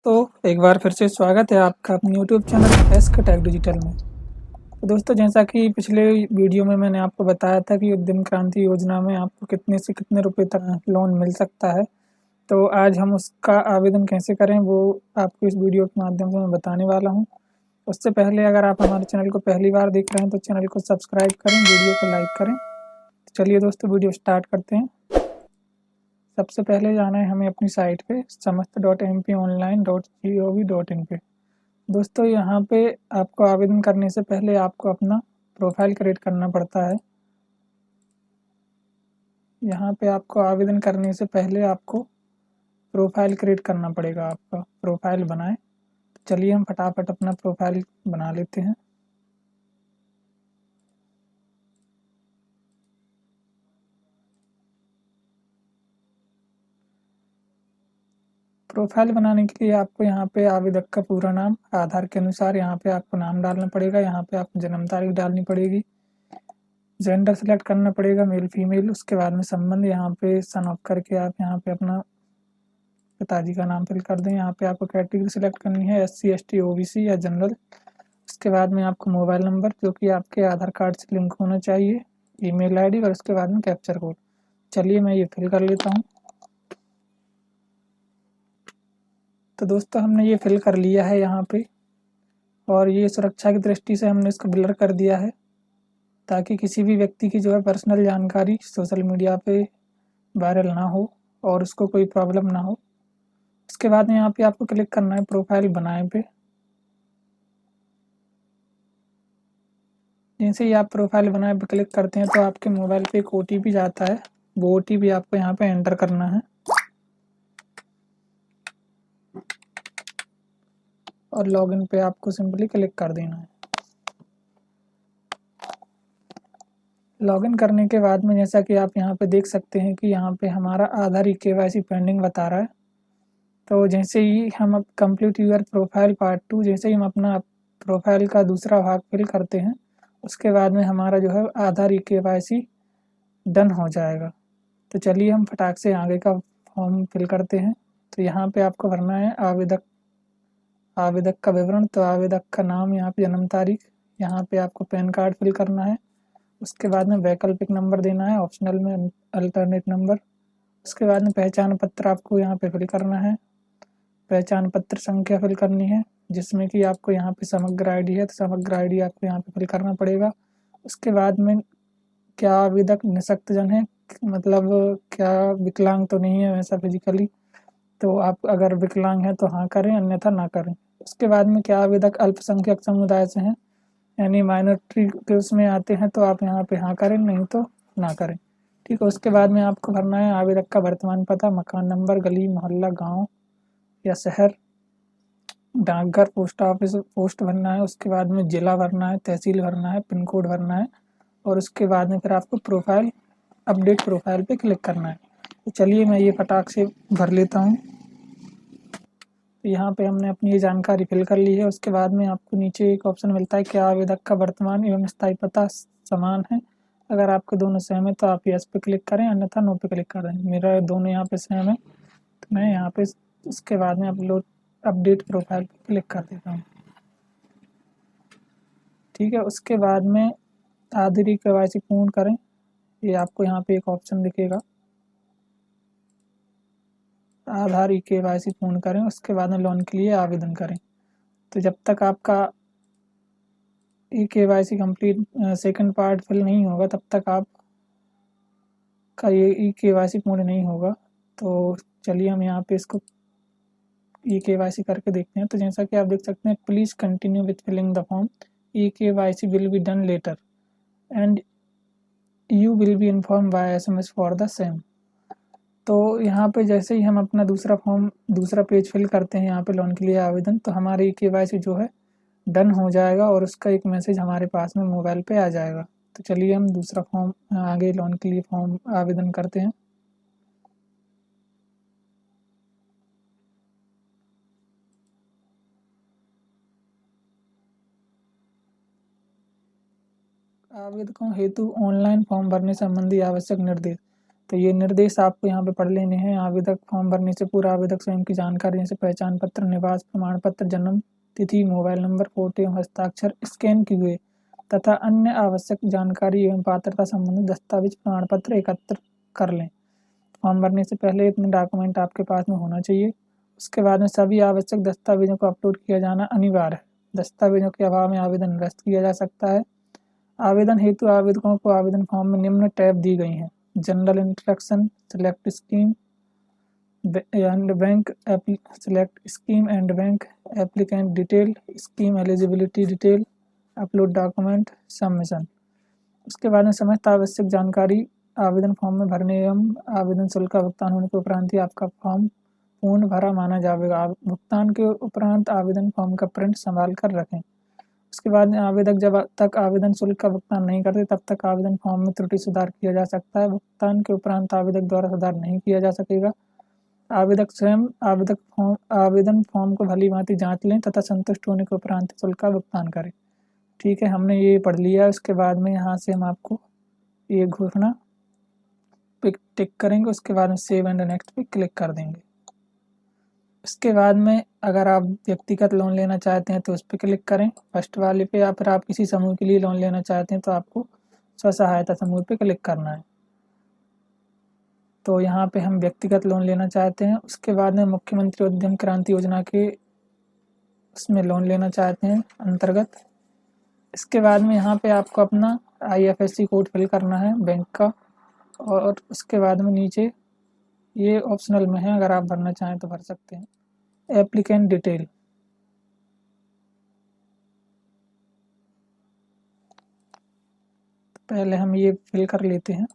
तो एक बार फिर से स्वागत है आपका अपने YouTube channel ask tech digital में। तो दोस्तों, जैसा कि पिछले वीडियो में मैंने आपको बताया था कि उद्यम क्रांति योजना में आपको कितने से कितने रुपए तक लोन मिल सकता है, तो आज हम उसका आवेदन कैसे करें वो आपको इस वीडियो के माध्यम से मैं बताने वाला हूँ। उससे पहले अगर आप हमारे चैनल को पहली बार देख रहे हैं तो चैनल को सब्सक्राइब करें, वीडियो को लाइक करें। तो चलिए दोस्तों, वीडियो स्टार्ट करते हैं। सबसे पहले जाना है हमें अपनी साइट पे samast.mponline.gov.in पे। दोस्तों, यहाँ पे आपको आवेदन करने से पहले आपको अपना प्रोफाइल क्रिएट करना पड़ता है। यहाँ पे आपको आवेदन करने से पहले आपको प्रोफाइल क्रिएट करना पड़ेगा। आपका प्रोफाइल बनाएं। चलिए हम फटाफट अपना प्रोफाइल बना लेते हैं। प्रोफाइल बनाने के लिए आपको यहाँ पे आवेदक का पूरा नाम, आधार के अनुसार यहाँ पे आपको नाम डालना पड़ेगा। यहाँ पे आपको जन्म तारीख डालनी पड़ेगी। जेंडर सेलेक्ट करना पड़ेगा, मेल फीमेल। उसके बाद में संबंध, यहाँ पे सन ऑफ करके आप यहाँ पे अपना पिताजी का नाम फिल कर दें। यहाँ पे आपको कैटेगरी सिलेक्ट करनी है, SC ST OBC या जनरल। उसके बाद में आपको मोबाइल नंबर जो कि आपके आधार कार्ड से लिंक होना चाहिए, ईमेल आईडी और उसके बाद में कैप्चर कोड। चलिए मैं ये फिल कर लेता हूँ। तो दोस्तों, हमने ये फिल कर लिया है यहाँ पे, और ये सुरक्षा की दृष्टि से हमने इसको ब्लर कर दिया है ताकि किसी भी व्यक्ति की जो है पर्सनल जानकारी सोशल मीडिया पे वायरल ना हो और उसको कोई प्रॉब्लम ना हो। उसके बाद में यहाँ पे आपको क्लिक करना है प्रोफाइल बनाए पे। जैसे ही आप प्रोफाइल बनाए पे क्लिक करते हैं तो आपके मोबाइल पे एक OTP जाता है। वो OTP आपको यहाँ पे एंटर करना है और लॉगिन पे आपको सिंपली क्लिक कर देना है। लॉगिन करने के बाद में जैसा कि आप यहाँ पे देख सकते हैं कि यहाँ पे हमारा आधार KYC पेंडिंग बता रहा है। तो जैसे ही हम अब कंप्लीट यूर प्रोफाइल पार्ट 2, जैसे ही हम अपना प्रोफाइल का दूसरा भाग फिल करते हैं, उसके बाद में हमारा जो है आधार KYC डन हो जाएगा। तो चलिए हम फटाक से आगे का फॉर्म फिल करते हैं। तो यहाँ पे आपको भरना है आवेदक का विवरण। तो आवेदक का नाम, यहाँ पे जन्म तारीख, यहाँ पे आपको पैन कार्ड फिल करना है। उसके बाद में वैकल्पिक नंबर देना है, ऑप्शनल में अल्टरनेट नंबर। उसके बाद में पहचान पत्र आपको यहाँ पे फिल करना है। पहचान पत्र संख्या फिल करनी है, जिसमें कि आपको यहाँ पे समग्र आईडी है तो समग्र आईडी आपको यहाँ पे फिल करना पड़ेगा। उसके बाद में क्या आवेदक निःशक्तजन है, मतलब क्या विकलांग तो नहीं है वैसा फिजिकली, तो आप अगर विकलांग हैं तो हाँ करें, अन्यथा ना करें। उसके बाद में क्या आवेदक अल्पसंख्यक समुदाय से हैं, यानी माइनॉरिटी के उसमें आते हैं, तो आप यहाँ पे हाँ करें, नहीं तो ना करें। ठीक है। उसके बाद में आपको भरना है आवेदक का वर्तमान पता, मकान नंबर, गली मोहल्ला, गाँव या शहर, डाकघर, पोस्ट ऑफिस, पोस्ट भरना है। उसके बाद में जिला भरना है, तहसील भरना है, पिन कोड भरना है, और उसके बाद में फिर आपको प्रोफाइल, अपडेट प्रोफाइल पे क्लिक करना है। तो चलिए मैं ये फटाक से भर लेता हूँ। तो यहाँ पे हमने अपनी ये जानकारी फिल कर ली है। उसके बाद में आपको नीचे एक ऑप्शन मिलता है, क्या आवेदक का वर्तमान एवं स्थायी पता समान है। अगर आपके दोनों सेम है तो आप यस पे क्लिक करें, अन्यथा नो पे क्लिक करें। मेरा दोनों यहाँ पे सेम है तो मैं यहाँ पे उसके बाद में अपडेट प्रोफाइल पे क्लिक कर देता हूँ। ठीक है। उसके बाद में आधार KYC पूर्ण करें, ये आपको यहाँ पे एक ऑप्शन दिखेगा, आधार KYC पूर्ण करें। उसके बाद में लोन के लिए आवेदन करें। तो जब तक आपका KYC complete second part fill नहीं होगा तब तक आप का ये KYC पूर्ण नहीं होगा। तो चलिए हम यहाँ पे इसको KYC करके देखते हैं। तो जैसा कि आप देख सकते हैं, please continue with filling the form, KYC will be done later and you will be inform by SMS for the same. तो यहाँ पे जैसे ही हम अपना दूसरा पेज फिल करते हैं यहाँ पे लोन के लिए आवेदन, तो हमारी KYC जो है डन हो जाएगा और उसका एक मैसेज हमारे पास में मोबाइल पे आ जाएगा। तो चलिए हम दूसरा फॉर्म आगे लोन के लिए फॉर्म आवेदन करते हैं। आवेदकों हेतु ऑनलाइन फॉर्म भरने संबंधी आवश्यक निर्देश। तो ये निर्देश आपको यहाँ पे पढ़ लेने हैं। आवेदक फॉर्म भरने से पूर्व आवेदक स्वयं की जानकारी जैसे पहचान पत्र, निवास प्रमाण पत्र, जन्म तिथि, मोबाइल नंबर, फोटो एवं हस्ताक्षर स्कैन किए हुए तथा अन्य आवश्यक जानकारी एवं पात्रता संबंधी दस्तावेज प्रमाण पत्र एकत्र कर लें। फॉर्म भरने से पहले इतने डॉक्यूमेंट आपके पास में होना चाहिए। उसके बाद में सभी आवश्यक दस्तावेजों को अपलोड किया जाना अनिवार्य है। दस्तावेजों के अभाव में आवेदन निरस्त किया जा सकता है। आवेदन हेतु आवेदकों को आवेदन फॉर्म में निम्न टैब दी गई हैं: general instruction, select scheme and bank, select scheme and bank, applicant detail, scheme eligibility detail, upload document, submission. उसके बाद में समस्त आवश्यक जानकारी आवेदन फॉर्म में भरने एवं आवेदन शुल्क का भुगतान होने के उपरांत ही आपका फॉर्म पूर्ण भरा माना जाएगा। भुगतान के उपरांत आवेदन फॉर्म का प्रिंट संभाल कर रखें। उसके बाद में आवेदक जब तक आवेदन शुल्क का भुगतान नहीं करते तब तक आवेदन फॉर्म में त्रुटि सुधार किया जा सकता है। भुगतान के उपरांत आवेदक द्वारा सुधार नहीं किया जा सकेगा। आवेदक स्वयं आवेदन फॉर्म को भलीभांति जांच लें तथा संतुष्ट होने के उपरांत शुल्क का भुगतान करें। ठीक है, हमने ये पढ़ लिया। उसके बाद में यहाँ से हम आपको ये घोषणा पे टिक करेंगे। उसके बाद में सेव एंड नेक्स्ट पे क्लिक कर देंगे। इसके बाद में अगर आप व्यक्तिगत लोन लेना चाहते हैं तो उस पर क्लिक करें फर्स्ट वाले पे, या फिर आप किसी समूह के लिए लोन लेना चाहते हैं तो आपको स्व सहायता समूह पे क्लिक करना है। तो यहाँ पे हम व्यक्तिगत लोन लेना चाहते हैं। उसके बाद में मुख्यमंत्री उद्यम क्रांति योजना के उसमें लोन लेना चाहते हैं अंतर्गत। इसके बाद में यहाँ पे आपको अपना IFSC कोड फिल करना है बैंक का, और उसके बाद में नीचे ये ऑप्शनल में है, अगर आप भरना चाहें तो भर सकते हैं। एप्लीकेंट डिटेल, पहले हम ये फिल कर लेते हैं।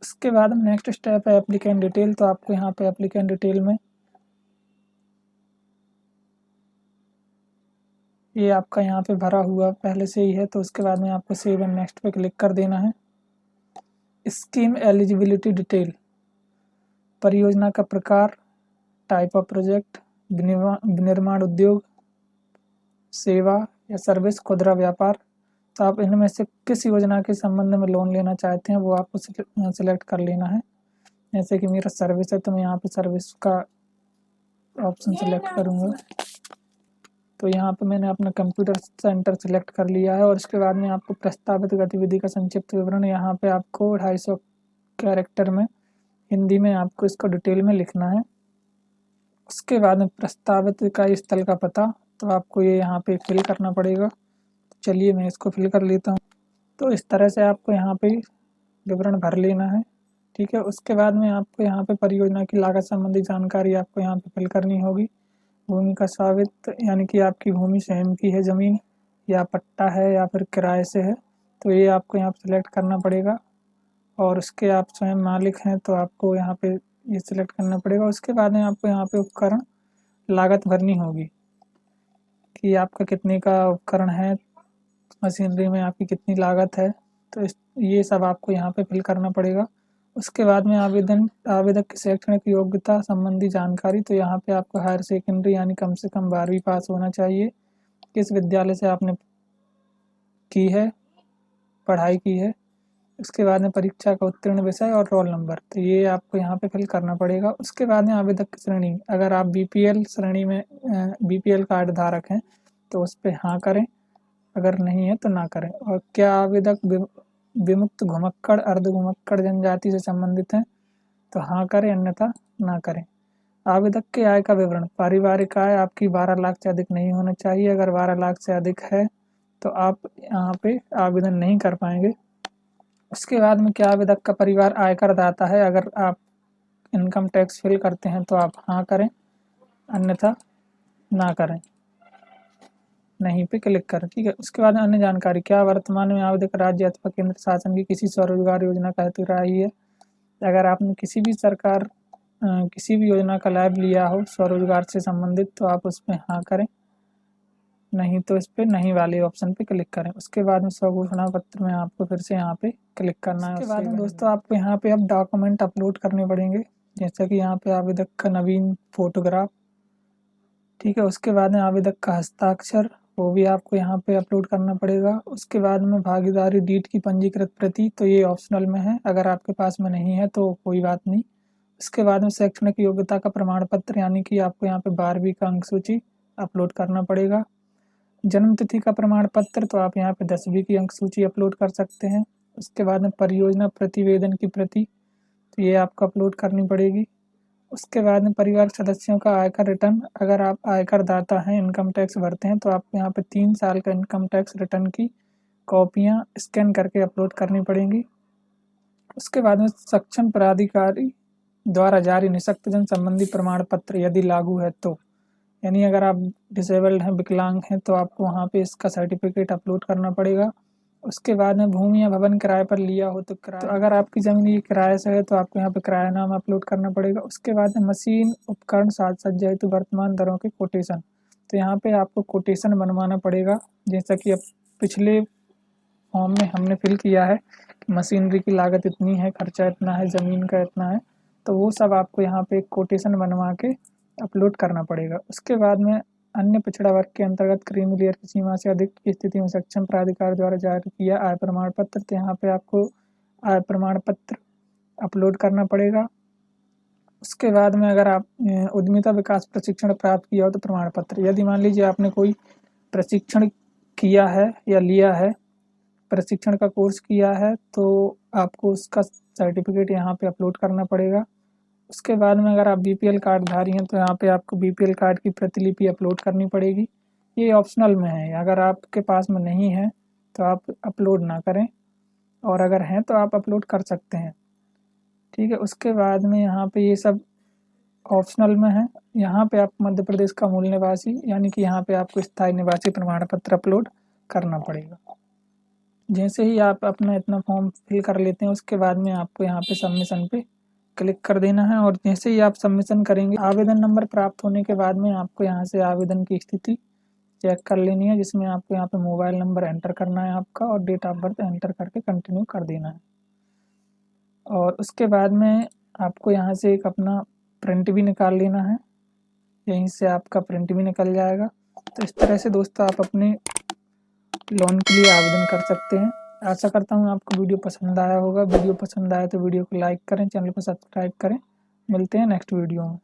उसके बाद में नेक्स्ट स्टेप है एप्लीकेंट डिटेल। तो आपको यहाँ पे एप्लीकेंट डिटेल में ये आपका यहाँ पे भरा हुआ पहले से ही है, तो उसके बाद में आपको सेव एंड नेक्स्ट पे क्लिक कर देना है। स्कीम एलिजिबिलिटी डिटेल, परियोजना का प्रकार, टाइप ऑफ प्रोजेक्ट, विनिर्माण उद्योग, सेवा या सर्विस, खुदरा व्यापार। तो आप इनमें से किस योजना के संबंध में लोन लेना चाहते हैं वो आपको सिलेक्ट कर लेना है। जैसे कि मेरा सर्विस है तो मैं यहाँ पे सर्विस का ऑप्शन सिलेक्ट करूँगा। तो यहाँ पे मैंने अपना कंप्यूटर सेंटर सिलेक्ट कर लिया है। और इसके बाद में आपको प्रस्तावित गतिविधि का संक्षिप्त विवरण यहाँ पे आपको 250 कैरेक्टर में हिंदी में आपको इसको डिटेल में लिखना है। उसके बाद में प्रस्तावित का स्थल का पता, तो आपको ये यहाँ पे फिल करना पड़ेगा। चलिए मैं इसको फिल कर लेता हूँ। तो इस तरह से आपको यहाँ पे विवरण भर लेना है। ठीक है, उसके बाद में आपको यहाँ पे परियोजना की लागत संबंधी जानकारी आपको यहाँ पे फिल करनी होगी। भूमि का स्वामित्व, यानी कि आपकी भूमि स्वयं की है ज़मीन, या पट्टा है, या फिर किराए से है, तो ये आपको यहाँ पे सिलेक्ट करना पड़ेगा। और उसके आप स्वयं मालिक हैं तो आपको यहाँ पे ये सिलेक्ट करना पड़ेगा। उसके बाद में आपको यहाँ पे उपकरण लागत भरनी होगी कि आपका कितने का उपकरण है, मशीनरी में आपकी कितनी लागत है। तो ये सब आपको यहाँ पे फिल करना पड़ेगा। उसके बाद में आवेदक की शैक्षणिक योग्यता संबंधी जानकारी, तो यहाँ पे आपको हायर सेकेंडरी यानी कम से कम 12वीं पास होना चाहिए। किस विद्यालय से आपने की है, पढ़ाई की है। उसके बाद में परीक्षा का उत्तीर्ण विषय और रोल नंबर, तो ये आपको यहाँ पे फिल करना पड़ेगा। उसके बाद में आवेदक की श्रेणी, अगर आप BPL श्रेणी में BPL कार्ड धारक हैं तो उस पर हाँ करें, अगर नहीं है तो ना करें। और क्या आवेदक विमुक्त घुमक्कड़, अर्ध घुमक्कड़ जनजाति से संबंधित हैं तो हाँ करें, अन्यथा ना करें। आवेदक के आय का विवरण, पारिवारिक आय आपकी 12 लाख से अधिक नहीं होना चाहिए। अगर 12 लाख से अधिक है तो आप यहाँ पे आवेदन नहीं कर पाएंगे। उसके बाद में क्या आवेदक का परिवार आयकर दाता है, अगर आप इनकम टैक्स फिल करते हैं तो आप हाँ करें, अन्यथा ना करें, नहीं पे क्लिक करें। ठीक है, उसके बाद अन्य जानकारी, क्या वर्तमान में आवेदक राज्य अथवा केंद्र शासन की किसी स्वरोजगार योजना का हेतु रही है। अगर आपने किसी भी योजना का लाभ लिया हो स्वरोजगार से संबंधित तो आप उस पर हाँ करें, नहीं तो इस पर नहीं वाले ऑप्शन पे क्लिक करें। उसके बाद में स्वघोषणा पत्र में आपको फिर से यहाँ पे क्लिक करना है। उसके बाद में दोस्तों आपको यहाँ पे अब डॉक्यूमेंट अपलोड करने पड़ेंगे, जैसा कि यहाँ पे आवेदक का नवीन फोटोग्राफ। ठीक है, उसके बाद में आवेदक का हस्ताक्षर, वो भी आपको यहाँ पे अपलोड करना पड़ेगा। उसके बाद में भागीदारी डीड की पंजीकृत प्रति, तो ये ऑप्शनल में है, अगर आपके पास में नहीं है तो कोई बात नहीं। उसके बाद में शैक्षणिक योग्यता का प्रमाण पत्र, यानी कि आपको यहाँ पे 12वीं का अंक सूची अपलोड करना पड़ेगा। जन्म तिथि का प्रमाण पत्र, तो आप यहाँ पे 10वीं की अंक सूची अपलोड कर सकते हैं। उसके बाद में परियोजना प्रतिवेदन की प्रति, तो ये आपको अपलोड करनी पड़ेगी। उसके बाद में परिवार सदस्यों का आयकर रिटर्न, अगर आप आयकर दाता हैं, इनकम टैक्स भरते हैं, तो आपको यहाँ पे 3 साल का इनकम टैक्स रिटर्न की कॉपियाँ स्कैन करके अपलोड करनी पड़ेंगी। उसके बाद में सक्षम प्राधिकारी द्वारा जारी निःशक्तजन संबंधी प्रमाण पत्र यदि लागू है तो, यानी अगर आप डिसेबल्ड हैं, विकलांग हैं, तो आपको वहाँ पे इसका सर्टिफिकेट अपलोड करना पड़ेगा। उसके बाद में भूमि या भवन किराए पर लिया हो तो किराया, तो अगर आपकी ज़मीन ये किराए से है तो आपको यहाँ पे किरायानामा अपलोड करना पड़ेगा। उसके बाद में मशीन उपकरण साज सज्जा हेतु वर्तमान दरों के कोटेशन, तो यहाँ पे आपको कोटेशन बनवाना पड़ेगा। जैसा कि अब पिछले फॉर्म में हमने फिल किया है कि मशीनरी की लागत इतनी है, खर्चा इतना है, ज़मीन का इतना है, तो वो सब आपको यहाँ पे एक कोटेशन बनवा के अपलोड करना पड़ेगा। उसके बाद में अन्य पिछड़ा वर्ग के अंतर्गत क्रीमी लेयर की सीमा से अधिक की स्थिति में सक्षम प्राधिकार द्वारा जारी किया आय प्रमाण पत्र, तो यहाँ पे आपको आय प्रमाण पत्र अपलोड करना पड़ेगा। उसके बाद में अगर आप उद्यमिता विकास प्रशिक्षण प्राप्त किया हो तो प्रमाण पत्र, यदि मान लीजिए आपने कोई प्रशिक्षण किया है या लिया है, प्रशिक्षण का कोर्स किया है, तो आपको उसका सर्टिफिकेट यहाँ पे अपलोड करना पड़ेगा। उसके बाद में अगर आप बीपीएल कार्ड धारी हैं तो यहाँ पे आपको बीपीएल कार्ड की प्रतिलिपि अपलोड करनी पड़ेगी। ये ऑप्शनल में है, अगर आपके पास में नहीं है तो आप अपलोड ना करें, और अगर हैं तो आप अपलोड कर सकते हैं, ठीक है। उसके बाद में यहाँ पे ये सब ऑप्शनल में है। यहाँ पे आप मध्य प्रदेश का मूल निवासी, यानी कि यहाँ पे आपको स्थायी निवासी प्रमाण पत्र अपलोड करना पड़ेगा। जैसे ही आप अपना इतना फॉर्म फिल कर लेते हैं, उसके बाद में आपको यहाँ पे सबमिशन पे क्लिक कर देना है, और जैसे ही आप सबमिशन करेंगे, आवेदन नंबर प्राप्त होने के बाद में आपको यहाँ से आवेदन की स्थिति चेक कर लेनी है, जिसमें आपको यहाँ पे मोबाइल नंबर एंटर करना है आपका, और डेट ऑफ बर्थ एंटर करके कंटिन्यू कर देना है। और उसके बाद में आपको यहाँ से एक अपना प्रिंट भी निकाल लेना है, यहीं से आपका प्रिंट भी निकल जाएगा। तो इस तरह से दोस्तों आप अपने लोन के लिए आवेदन कर सकते हैं। आशा करता हूँ आपको वीडियो पसंद आया होगा। वीडियो पसंद आया तो वीडियो को लाइक करें, चैनल को सब्सक्राइब करें। मिलते हैं नेक्स्ट वीडियो में।